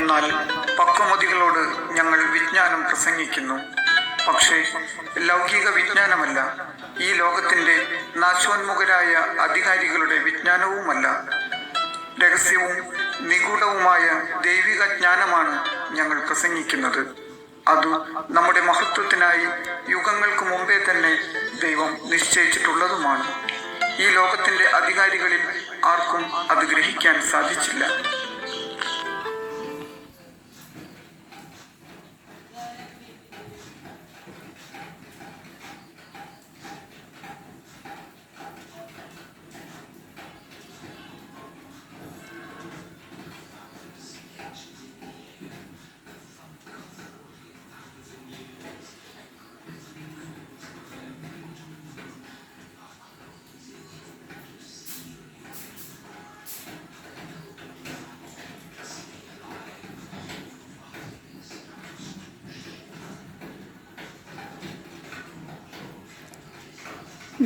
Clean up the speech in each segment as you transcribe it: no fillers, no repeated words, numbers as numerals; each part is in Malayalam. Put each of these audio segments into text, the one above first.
എന്നാൽ പക്വമതികളോട് ഞങ്ങൾ വിജ്ഞാനം പ്രസംഗിക്കുന്നു. പക്ഷേ ലൗകിക വിജ്ഞാനമല്ല, ഈ ലോകത്തിൻ്റെ നാശോന്മുഖരായ അധികാരികളുടെ വിജ്ഞാനവുമല്ല. രഹസ്യവും നിഗൂഢവുമായ ദൈവിക ജ്ഞാനമാണ് ഞങ്ങൾ പ്രസംഗിക്കുന്നത്. അത് നമ്മുടെ മഹത്വത്തിനായി യുഗങ്ങൾക്ക് മുമ്പേ തന്നെ ദൈവം നിശ്ചയിച്ചിട്ടുള്ളതുമാണ്. ഈ ലോകത്തിൻ്റെ അധികാരികളിൽ ആർക്കും അത് ഗ്രഹിക്കാൻ സാധിച്ചില്ല.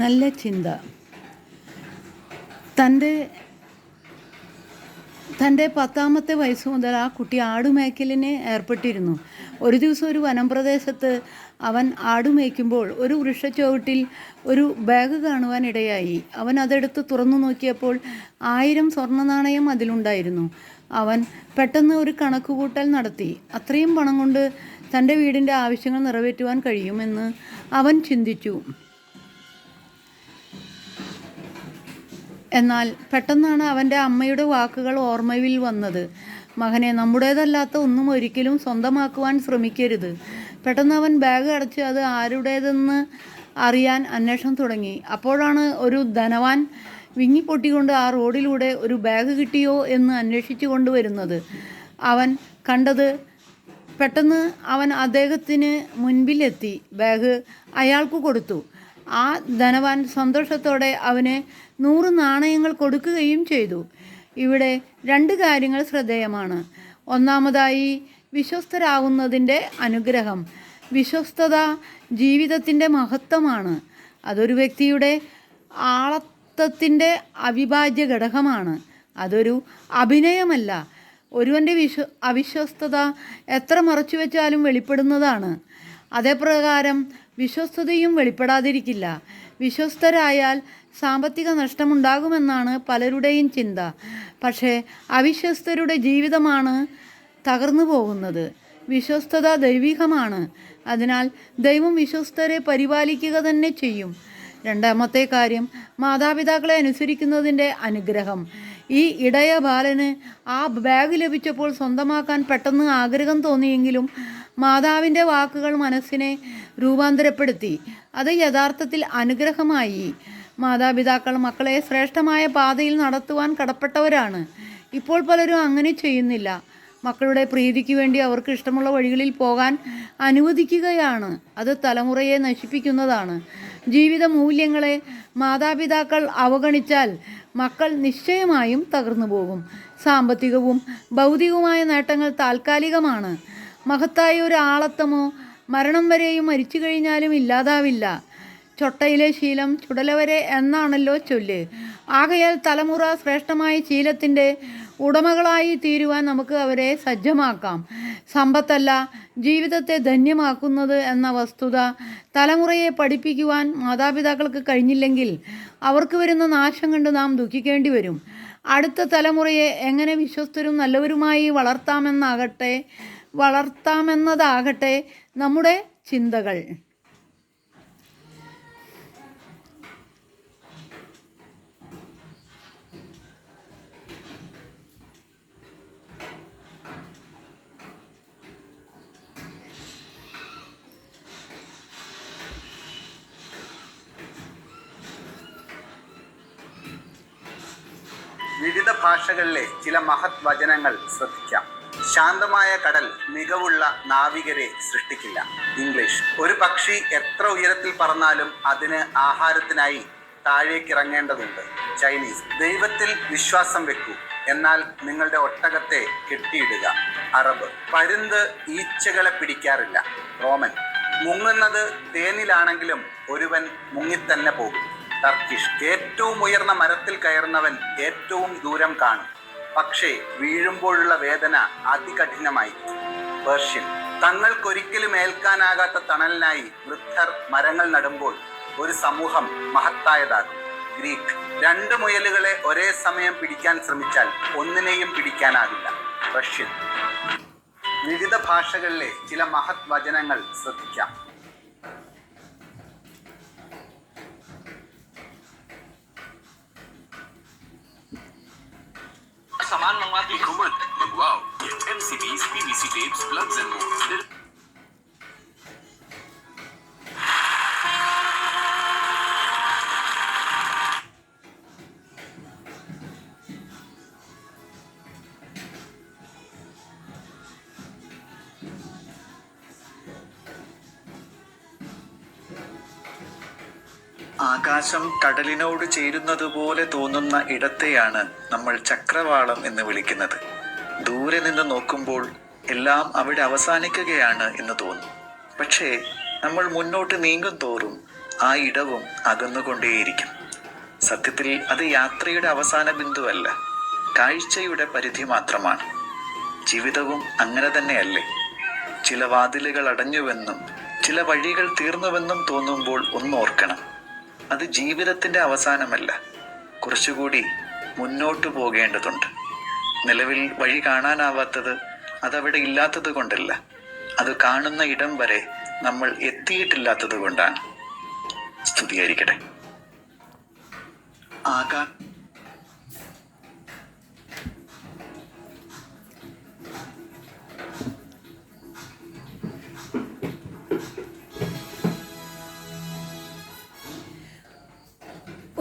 നല്ല ചിന്ത. തൻ്റെ 10ാമത്തെ വയസ്സ് മുതൽ ആ കുട്ടി ആടുമേയ്ക്കലിന് ഏർപ്പെട്ടിരുന്നു. ഒരു ദിവസം ഒരു വനംപ്രദേശത്ത് അവൻ ആടുമേയ്ക്കുമ്പോൾ ഒരു വൃക്ഷച്ചുവട്ടിൽ ഒരു ബാഗ് കാണുവാനിടയായി. അവൻ അതെടുത്ത് തുറന്നു നോക്കിയപ്പോൾ 1000 സ്വർണ്ണ നാണയം അതിലുണ്ടായിരുന്നു. അവൻ പെട്ടെന്ന് ഒരു കണക്കുകൂട്ടൽ നടത്തി. അത്രയും പണം കൊണ്ട് തൻ്റെ വീടിൻ്റെ ആവശ്യങ്ങൾ നിറവേറ്റുവാൻ കഴിയുമെന്ന് അവൻ ചിന്തിച്ചു. എന്നാൽ പെട്ടെന്നാണ് അവൻ്റെ അമ്മയുടെ വാക്കുകൾ ഓർമ്മയിൽ വന്നത്. മകനെ, നമ്മുടേതല്ലാത്ത ഒന്നും ഒരിക്കലും സ്വന്തമാക്കുവാൻ ശ്രമിക്കരുത്. പെട്ടെന്ന് അവൻ ബാഗ് അടച്ച് അത് ആരുടേതെന്ന് അറിയാൻ അന്വേഷണം തുടങ്ങി. അപ്പോഴാണ് ഒരു ധനവാൻ വിങ്ങിപ്പൊട്ടിക്കൊണ്ട് ആ റോഡിലൂടെ ഒരു ബാഗ് കിട്ടിയോ എന്ന് അന്വേഷിച്ചു കൊണ്ടുവരുന്നത് അവൻ കണ്ടത്. പെട്ടെന്ന് അവൻ അദ്ദേഹത്തിന് മുൻപിലെത്തി ബാഗ് അയാൾക്ക് കൊടുത്തു. ആ ധനവാൻ സന്തോഷത്തോടെ അവന് 100 നാണയങ്ങൾ കൊടുക്കുകയും ചെയ്തു. ഇവിടെ 2 കാര്യങ്ങൾ ശ്രദ്ധേയമാണ്. ഒന്നാമതായി, വിശ്വസ്തരാകുന്നതിൻ്റെ അനുഗ്രഹം. വിശ്വസ്തത ജീവിതത്തിൻ്റെ മഹത്വമാണ്. അതൊരു വ്യക്തിയുടെ ആളത്വത്തിൻ്റെ അവിഭാജ്യ ഘടകമാണ്. അതൊരു അഭിനയമല്ല. ഒരുവൻ്റെ അവിശ്വസ്തത എത്ര മറച്ചുവെച്ചാലും വെളിപ്പെടുന്നതാണ്. അതേപ്രകാരം വിശ്വസ്തതയും വെളിപ്പെടാതിരിക്കില്ല. വിശ്വസ്തരായാൽ സാമ്പത്തിക നഷ്ടമുണ്ടാകുമെന്നാണ് പലരുടെയും ചിന്ത. പക്ഷേ അവിശ്വസ്തരുടെ ജീവിതമാണ് തകർന്നു പോകുന്നത്. വിശ്വസ്തത ദൈവികമാണ്. അതിനാൽ ദൈവം വിശ്വസ്തരെ പരിപാലിക്കുക തന്നെ ചെയ്യും. 2ാമത്തെ കാര്യം, മാതാപിതാക്കളെ അനുസരിക്കുന്നതിൻ്റെ അനുഗ്രഹം. ഈ ഇടയ ബാലന് ആ ബാഗ് ലഭിച്ചപ്പോൾ സ്വന്തമാക്കാൻ പെട്ടെന്ന് ആഗ്രഹം തോന്നിയെങ്കിലും മാതാവിൻ്റെ വാക്കുകൾ മനസ്സിനെ രൂപാന്തരപ്പെടുത്തി. അത് യഥാർത്ഥത്തിൽ അനുഗ്രഹമായി. മാതാപിതാക്കൾ മക്കളെ ശ്രേഷ്ഠമായ പാതയിൽ നടത്തുവാൻ കടപ്പെട്ടവരാണ്. ഇപ്പോൾ പലരും അങ്ങനെ ചെയ്യുന്നില്ല. മക്കളുടെ പ്രീതിക്ക് വേണ്ടി അവർക്ക് ഇഷ്ടമുള്ള വഴികളിൽ പോകാൻ അനുവദിക്കുകയാണ്. അത് തലമുറയെ നശിപ്പിക്കുന്നതാണ്. ജീവിത മൂല്യങ്ങളെ മാതാപിതാക്കൾ അവഗണിച്ചാൽ മക്കൾ നിശ്ചയമായും തകർന്നു പോകും. സാമ്പത്തികവും ഭൗതികവുമായ നേട്ടങ്ങൾ താൽക്കാലികമാണ്. മഹത്തായ ഒരു ആളത്വമോ മരണം വരെയും മരിച്ചു കഴിഞ്ഞാലും ഇല്ലാതാവില്ല. ചൊട്ടയിലെ ശീലം ചുടല വരെ എന്നാണല്ലോ ചൊല്ല്. ആകയാൽ തലമുറ ശ്രേഷ്ഠമായ ശീലത്തിൻ്റെ ഉടമകളായി തീരുവാൻ നമുക്ക് അവരെ സജ്ജമാക്കാം. സമ്പത്തല്ല ജീവിതത്തെ ധന്യമാക്കുന്നത് എന്ന വസ്തുത തലമുറയെ പഠിപ്പിക്കുവാൻ മാതാപിതാക്കൾക്ക് കഴിഞ്ഞില്ലെങ്കിൽ അവർക്ക് വരുന്ന നാശം കണ്ട് നാം ദുഃഖിക്കേണ്ടി വരും. അടുത്ത തലമുറയെ എങ്ങനെ വിശ്വസ്തരും നല്ലവരുമായി വളർത്താമെന്നതാകട്ടെ നമ്മുടെ ചിന്തകൾ. വിവിധ ഭാഷകളിലെ ചില മഹത് വചനങ്ങൾ ശ്രദ്ധിക്കാം. ശാന്തമായ കടൽ മികവുള്ള നാവികരെ സൃഷ്ടിക്കില്ല. ഇംഗ്ലീഷ്. ഒരു പക്ഷി എത്ര ഉയരത്തിൽ പറന്നാലും അതിന് ആഹാരത്തിനായി താഴേക്കിറങ്ങേണ്ടതുണ്ട്. ചൈനീസ്. ദൈവത്തിൽ വിശ്വാസം വെക്കൂ, എന്നാൽ നിങ്ങളുടെ ഒട്ടകത്തെ കെട്ടിയിടുക. അറബ്. പരുന്ത് ഈച്ചകളെ പിടിക്കാറില്ല. റോമൻ. മുങ്ങുന്നത് തേനിലാണെങ്കിലും ഒരുവൻ മുങ്ങിത്തന്നെ പോകും. ടർക്കിഷ്. ഏറ്റവും ഉയർന്ന മരത്തിൽ കയറുന്നവൻ ഏറ്റവും ദൂരം കാണും. പക്ഷേ വീഴുമ്പോഴുള്ള വേദന അതികഠിനമായിരിക്കും. പേർഷ്യൻ. തങ്ങൾക്കൊരിക്കലും ഏൽക്കാനാകാത്ത തണലിനായി വൃദ്ധർ മരങ്ങൾ നടുമ്പോൾ ഒരു സമൂഹം മഹത്തായതാകും. ഗ്രീക്ക്. 2 മുയലുകളെ ഒരേ സമയം പിടിക്കാൻ ശ്രമിച്ചാൽ ഒന്നിനെയും പിടിക്കാനാകില്ല. റഷ്യൻ. വിവിധ ഭാഷകളിലെ ചില മഹത് വചനങ്ങൾ ശ്രദ്ധിക്കാം. सामान मंगवाती हो मत मंगवाओ MCBs, PVC tapes, plugs and more. ആകാശം കടലിനോട് ചേരുന്നത് പോലെ തോന്നുന്ന ഇടത്തെയാണ് നമ്മൾ ചക്രവാളം എന്ന് വിളിക്കുന്നത്. ദൂരെ നിന്ന് നോക്കുമ്പോൾ എല്ലാം അവിടെ അവസാനിക്കുകയാണ് എന്ന് തോന്നും. പക്ഷേ നമ്മൾ മുന്നോട്ട് നീങ്ങും തോറും ആ ഇടവും അകന്നുകൊണ്ടേയിരിക്കും. സത്യത്തിൽ അത് യാത്രയുടെ അവസാന ബിന്ദുവല്ല, കാഴ്ചയുടെ പരിധി മാത്രമാണ്. ജീവിതവും അങ്ങനെ തന്നെയല്ലേ? ചില വാതിലുകൾ അടഞ്ഞുവെന്നും ചില വഴികൾ തീർന്നുവെന്നും തോന്നുമ്പോൾ ഒന്നോർക്കണം, അത് ജീവിതത്തിൻ്റെ അവസാനമല്ല, കുറച്ചുകൂടി മുന്നോട്ട് പോകേണ്ടതുണ്ട്. നിലവിൽ വഴി കാണാനാവാത്തത് അതവിടെ ഇല്ലാത്തത് കൊണ്ടല്ല, അത് കാണുന്ന ഇടം വരെ നമ്മൾ എത്തിയിട്ടില്ലാത്തത് കൊണ്ടാണ്. സ്തുതിയായിരിക്കട്ടെ.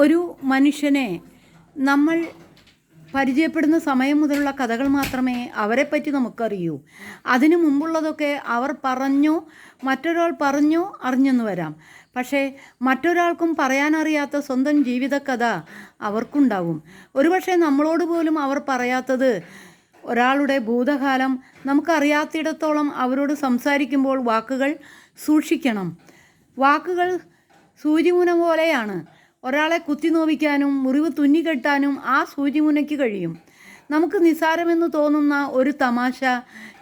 ഒരു മനുഷ്യനെ നമ്മൾ പരിചയപ്പെടുന്ന സമയം മുതലുള്ള കഥകൾ മാത്രമേ അവരെപ്പറ്റി നമുക്കറിയൂ. അതിനു മുമ്പുള്ളതൊക്കെ അവർ പറഞ്ഞോ മറ്റൊരാൾ പറഞ്ഞോ അറിഞ്ഞെന്ന് വരാം. പക്ഷേ മറ്റൊരാൾക്കും പറയാനറിയാത്ത സ്വന്തം ജീവിതകഥ അവർക്കുണ്ടാവും. ഒരുപക്ഷെ നമ്മളോട് പോലും അവർ പറയാത്തത് ഒരാളുടെ ഭൂതകാലം നമുക്കറിയാത്തിടത്തോളം അവരോട് സംസാരിക്കുമ്പോൾ വാക്കുകൾ സൂക്ഷിക്കണം. വാക്കുകൾ സൂചിമുന പോലെയാണ്. ഒരാളെ കുത്തി നോവിക്കാനും മുറിവ് തുന്നിക്കെട്ടാനും ആ സൂചിമുനയ്ക്ക് കഴിയും. നമുക്ക് നിസ്സാരമെന്ന് തോന്നുന്ന ഒരു തമാശ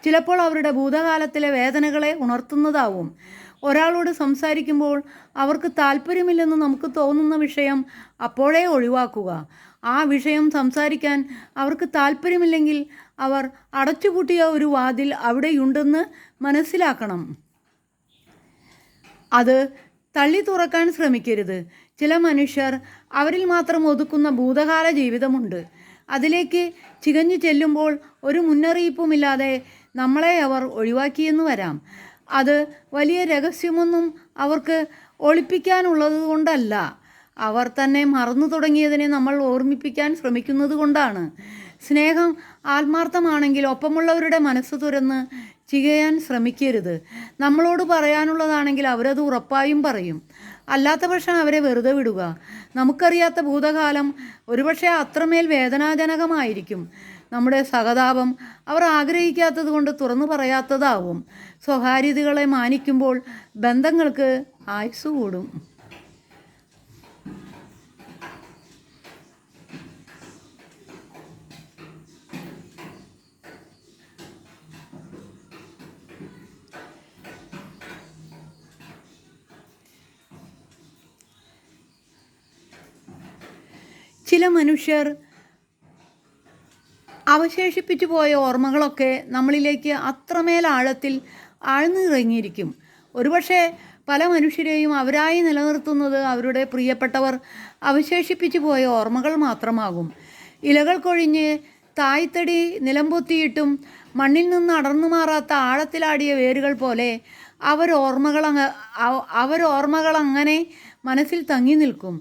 ചിലപ്പോൾ അവരുടെ ഭൂതകാലത്തിലെ വേദനകളെ ഉണർത്തുന്നതാവും. ഒരാളോട് സംസാരിക്കുമ്പോൾ അവർക്ക് താല്പര്യമില്ലെന്ന് നമുക്ക് തോന്നുന്ന വിഷയം അപ്പോഴേ ഒഴിവാക്കുക. ആ വിഷയം സംസാരിക്കാൻ അവർക്ക് താല്പര്യമില്ലെങ്കിൽ അവർ അടച്ചുപൂട്ടിയ ഒരു വാതിൽ അവിടെയുണ്ടെന്ന് മനസ്സിലാക്കണം. അത് തള്ളി തുറക്കാൻ ശ്രമിക്കരുത്. ചില മനുഷ്യർ അവരിൽ മാത്രം ഒതുക്കുന്ന ഭൂതകാല ജീവിതമുണ്ട്. അതിലേക്ക് ചികഞ്ഞു ചെല്ലുമ്പോൾ ഒരു മുന്നറിയിപ്പുമില്ലാതെ നമ്മളെ അവർ ഒഴിവാക്കിയെന്ന് വരാം. അത് വലിയ രഹസ്യമൊന്നും അവർക്ക് ഒളിപ്പിക്കാനുള്ളത് കൊണ്ടല്ല, അവർ തന്നെ മറന്നു തുടങ്ങിയതിനെ നമ്മൾ ഓർമ്മിപ്പിക്കാൻ ശ്രമിക്കുന്നത് കൊണ്ടാണ്. സ്നേഹം ആത്മാർത്ഥമാണെങ്കിൽ ഒപ്പമുള്ളവരുടെ മനസ്സ് തുറന്ന് ചികയാൻ ശ്രമിക്കരുത്. നമ്മളോട് പറയാനുള്ളതാണെങ്കിൽ അവരത് ഉറപ്പായും പറയും. അല്ലാത്ത പക്ഷം അവരെ വെറുതെ വിടുക. നമുക്കറിയാത്ത ഭൂതകാലം ഒരുപക്ഷെ അത്രമേൽ വേദനാജനകമായിരിക്കും. നമ്മുടെ സഹതാപം അവർ ആഗ്രഹിക്കാത്തത് കൊണ്ട് തുറന്നു പറയാത്തതാവും. സ്വകാര്യതകളെ മാനിക്കുമ്പോൾ ബന്ധങ്ങൾക്ക് ആയുസ് കൂടും. ചില മനുഷ്യർ അവശേഷിപ്പിച്ചു പോയ ഓർമ്മകളൊക്കെ നമ്മളിലേക്ക് അത്രമേൽ ആഴത്തിൽ ആഴ്ന്നിറങ്ങിയിരിക്കും. ഒരുപക്ഷെ പല മനുഷ്യരെയും അവരായി നിലനിർത്തുന്നത് അവരുടെ പ്രിയപ്പെട്ടവർ അവശേഷിപ്പിച്ചു പോയ ഓർമ്മകൾ മാത്രമാകും. ഇലകൾ കൊഴിഞ്ഞ് തായ്തടി നിലംപൊത്തിയിട്ടും മണ്ണിൽ നിന്ന് അടർന്നു മാറാത്ത ആഴത്തിലാടിയ വേരുകൾ പോലെ അവരോർമ്മകൾ അങ്ങനെ മനസ്സിൽ തങ്ങി നിൽക്കും.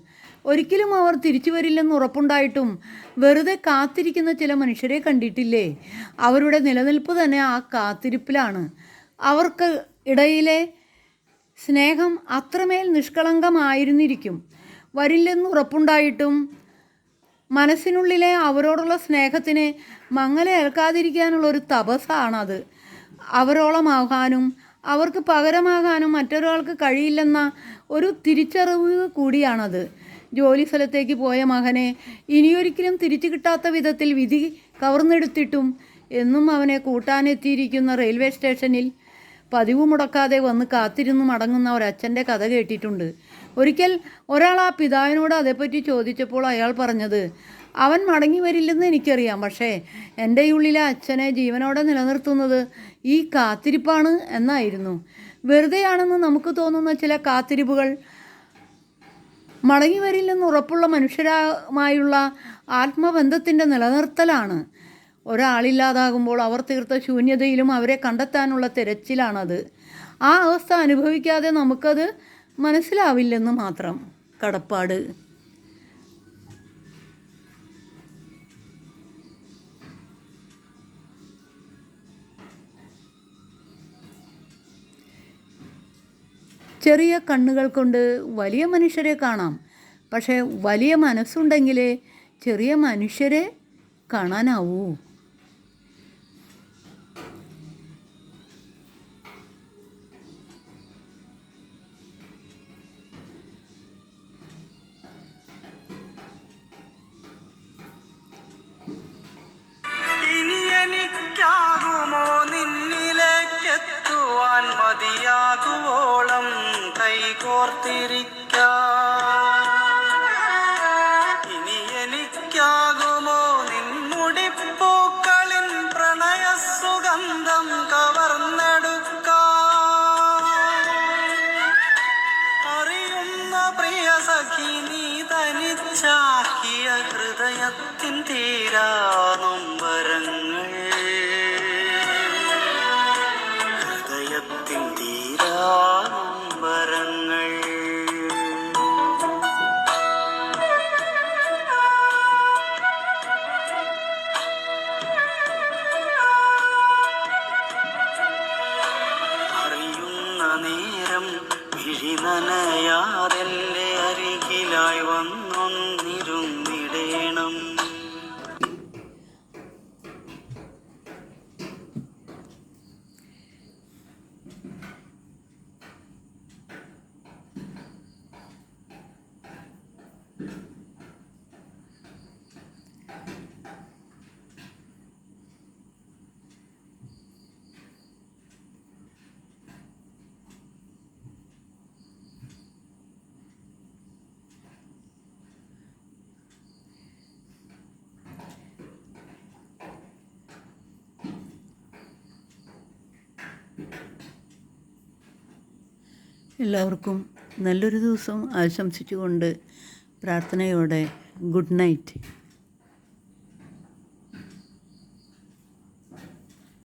ഒരിക്കലും അവർ തിരിച്ചു വരില്ലെന്ന് ഉറപ്പുണ്ടായിട്ടും വെറുതെ കാത്തിരിക്കുന്ന ചില മനുഷ്യരെ കണ്ടിട്ടില്ലേ? അവരുടെ നിലനിൽപ്പ് തന്നെ ആ കാത്തിരിപ്പിലാണ്. അവർക്ക് ഇടയിലെ സ്നേഹം അത്രമേൽ നിഷ്കളങ്കമായിരുന്നിരിക്കും. വരില്ലെന്ന് ഉറപ്പുണ്ടായിട്ടും മനസ്സിനുള്ളിലെ അവരോടുള്ള സ്നേഹത്തിന് മങ്ങലേൽക്കാതിരിക്കാനുള്ളൊരു തപസ്സാണത്. അവരോളമാകാനും അവർക്ക് പകരമാകാനും മറ്റൊരാൾക്ക് കഴിയില്ലെന്ന ഒരു തിരിച്ചറിവ് കൂടിയാണത്. ജോലി സ്ഥലത്തേക്ക് പോയ മകനെ ഇനിയൊരിക്കലും തിരിച്ചു കിട്ടാത്ത വിധത്തിൽ വിധി കവർന്നെടുത്തിട്ടും എന്നും അവനെ കൂട്ടാനെത്തിയിരിക്കുന്ന റെയിൽവേ സ്റ്റേഷനിൽ പതിവ് മുടക്കാതെ വന്ന് കാത്തിരുന്ന് മടങ്ങുന്ന ഒരച്ഛൻ്റെ കഥ കേട്ടിട്ടുണ്ട്. ഒരിക്കൽ ഒരാൾ ആ പിതാവിനോട് അതേപ്പറ്റി ചോദിച്ചപ്പോൾ അയാൾ പറഞ്ഞത്, അവൻ മടങ്ങി വരില്ലെന്ന് എനിക്കറിയാം, പക്ഷേ എൻ്റെ ഉള്ളിലെ അച്ഛനെ ജീവനോടെ നിലനിർത്തുന്നത് ഈ കാത്തിരിപ്പാണ് എന്നായിരുന്നു. വെറുതെയാണെന്ന് നമുക്ക് തോന്നുന്ന ചില കാത്തിരിപ്പുകൾ മടങ്ങി വരില്ലെന്ന് ഉറപ്പുള്ള മനുഷ്യരുമായുള്ള ആത്മബന്ധത്തിൻ്റെ നിലനിർത്തലാണ്. ഒരാളില്ലാതാകുമ്പോൾ അവർ തീർത്ത ശൂന്യതയിലും അവരെ കണ്ടെത്താനുള്ള തിരച്ചിലാണത്. ആ അവസ്ഥ അനുഭവിക്കാതെ നമുക്കത് മനസ്സിലാവില്ലെന്ന് മാത്രം. കടപ്പാട്. ചെറിയ കണ്ണുകൾ കൊണ്ട് വലിയ മനുഷ്യരെ കാണാം, പക്ഷേ വലിയ മനസ്സുണ്ടെങ്കിലേ ചെറിയ മനുഷ്യരെ കാണാനാവൂ. ഇനി എനിക്കാകുമോ നിന്നിലേക്കെത്തുവാൻ മതിയാകുവോളം കൈകോർത്തിരിക്കാം. ഇനി എനിക്കാകുമോ നിൻമുടിപ്പൂക്കളിൻ പ്രണയസുഗന്ധം കവർന്നെടുക്കാം. അറിയുന്ന പ്രിയ സഖി നീ തനിച്ചാക്കിയ ഹൃദയത്തിൻ തീരാ നൊമ്പരങ്ങൾ, ഹൃദയത്തിൻ തീരാ നൊമ്പരങ്ങൾ. അറിയുന്ന നേരം വിഴിനനയാതെൻ്റെ അരികിലായി വന്നൊന്നിരുന്നിടേണം. എല്ലാവർക്കും നല്ലൊരു ദിവസം ആശംസിച്ചുകൊണ്ട് പ്രാർത്ഥനയോടെ ഗുഡ് നൈറ്റ്.